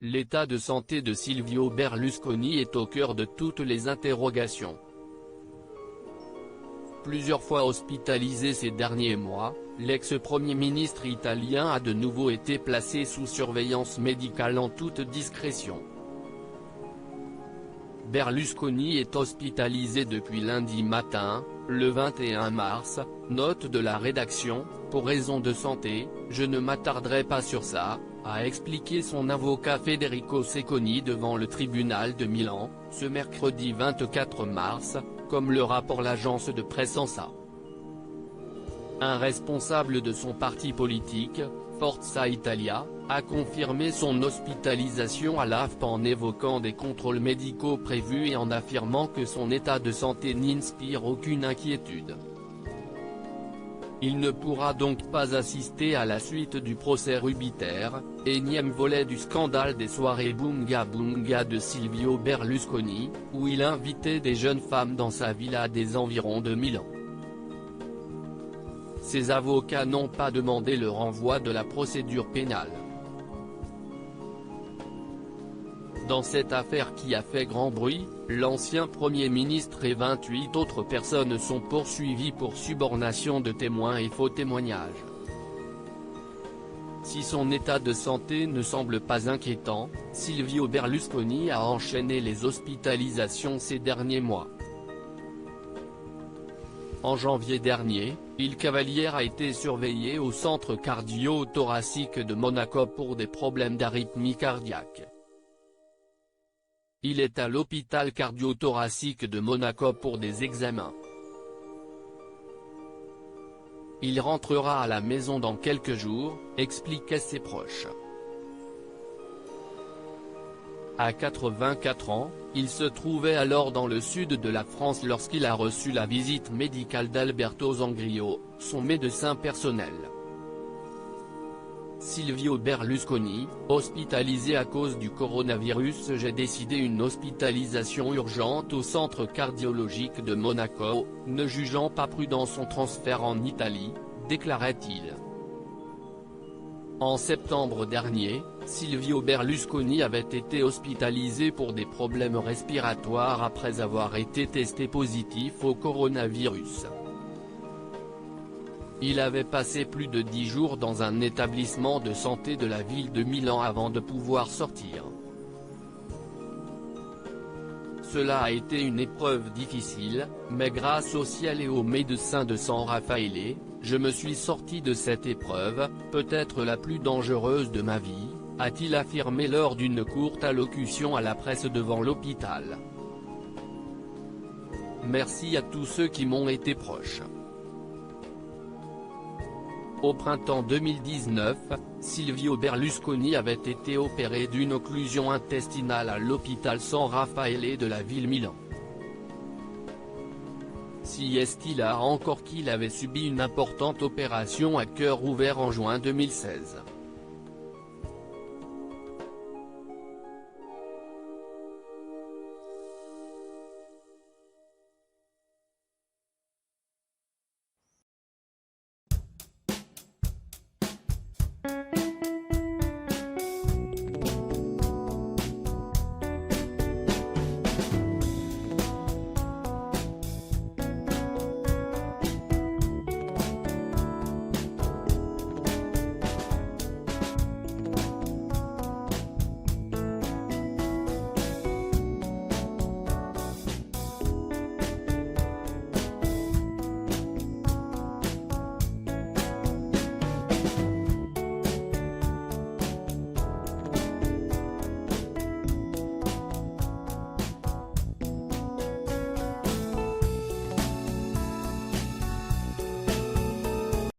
l'état de santé de Silvio Berlusconi est au cœur de toutes les interrogations. Plusieurs fois hospitalisé ces derniers mois, l'ex-premier ministre italien a de nouveau été placé sous surveillance médicale en toute discrétion. Berlusconi est hospitalisé depuis lundi matin, le 21 mars, note de la rédaction, pour raison de santé, je ne m'attarderai pas sur ça, a expliqué son avocat Federico Secconi devant le tribunal de Milan, ce mercredi 24 mars, comme le rapporte l'agence de presse ANSA. Un responsable de son parti politique, Forza Italia, a confirmé son hospitalisation à l'AFP en évoquant des contrôles médicaux prévus et en affirmant que son état de santé n'inspire aucune inquiétude. Il ne pourra donc pas assister à la suite du procès Rubiter, énième volet du scandale des soirées Bunga Bunga de Silvio Berlusconi, où il invitait des jeunes femmes dans sa villa des environs de Milan. Ses avocats n'ont pas demandé le renvoi de la procédure pénale. Dans cette affaire qui a fait grand bruit, l'ancien Premier ministre et 28 autres personnes sont poursuivis pour subornation de témoins et faux témoignages. Si son état de santé ne semble pas inquiétant, Silvio Berlusconi a enchaîné les hospitalisations ces derniers mois. En janvier dernier, Il Cavaliere a été surveillé au centre cardio-thoracique de Monaco pour des problèmes d'arythmie cardiaque. Il est à l'hôpital cardio-thoracique de Monaco pour des examens. Il rentrera à la maison dans quelques jours, expliquaient ses proches. À 84 ans, il se trouvait alors dans le sud de la France lorsqu'il a reçu la visite médicale d'Alberto Zangrillo, son médecin personnel. Silvio Berlusconi, hospitalisé à cause du coronavirus. J'ai décidé une hospitalisation urgente au centre cardiologique de Monaco, ne jugeant pas prudent son transfert en Italie, déclarait-il. En septembre dernier, Silvio Berlusconi avait été hospitalisé pour des problèmes respiratoires après avoir été testé positif au coronavirus. Il avait passé plus de 10 jours dans un établissement de santé de la ville de Milan avant de pouvoir sortir. Cela a été une épreuve difficile, mais grâce au ciel et aux médecins de San Raffaele, je me suis sorti de cette épreuve, peut-être la plus dangereuse de ma vie, a-t-il affirmé lors d'une courte allocution à la presse devant l'hôpital. Merci à tous ceux qui m'ont été proches. Au printemps 2019, Silvio Berlusconi avait été opéré d'une occlusion intestinale à l'hôpital San Raffaele de la ville Milan. Si est-il là encore qu'il avait subi une importante opération à cœur ouvert en juin 2016.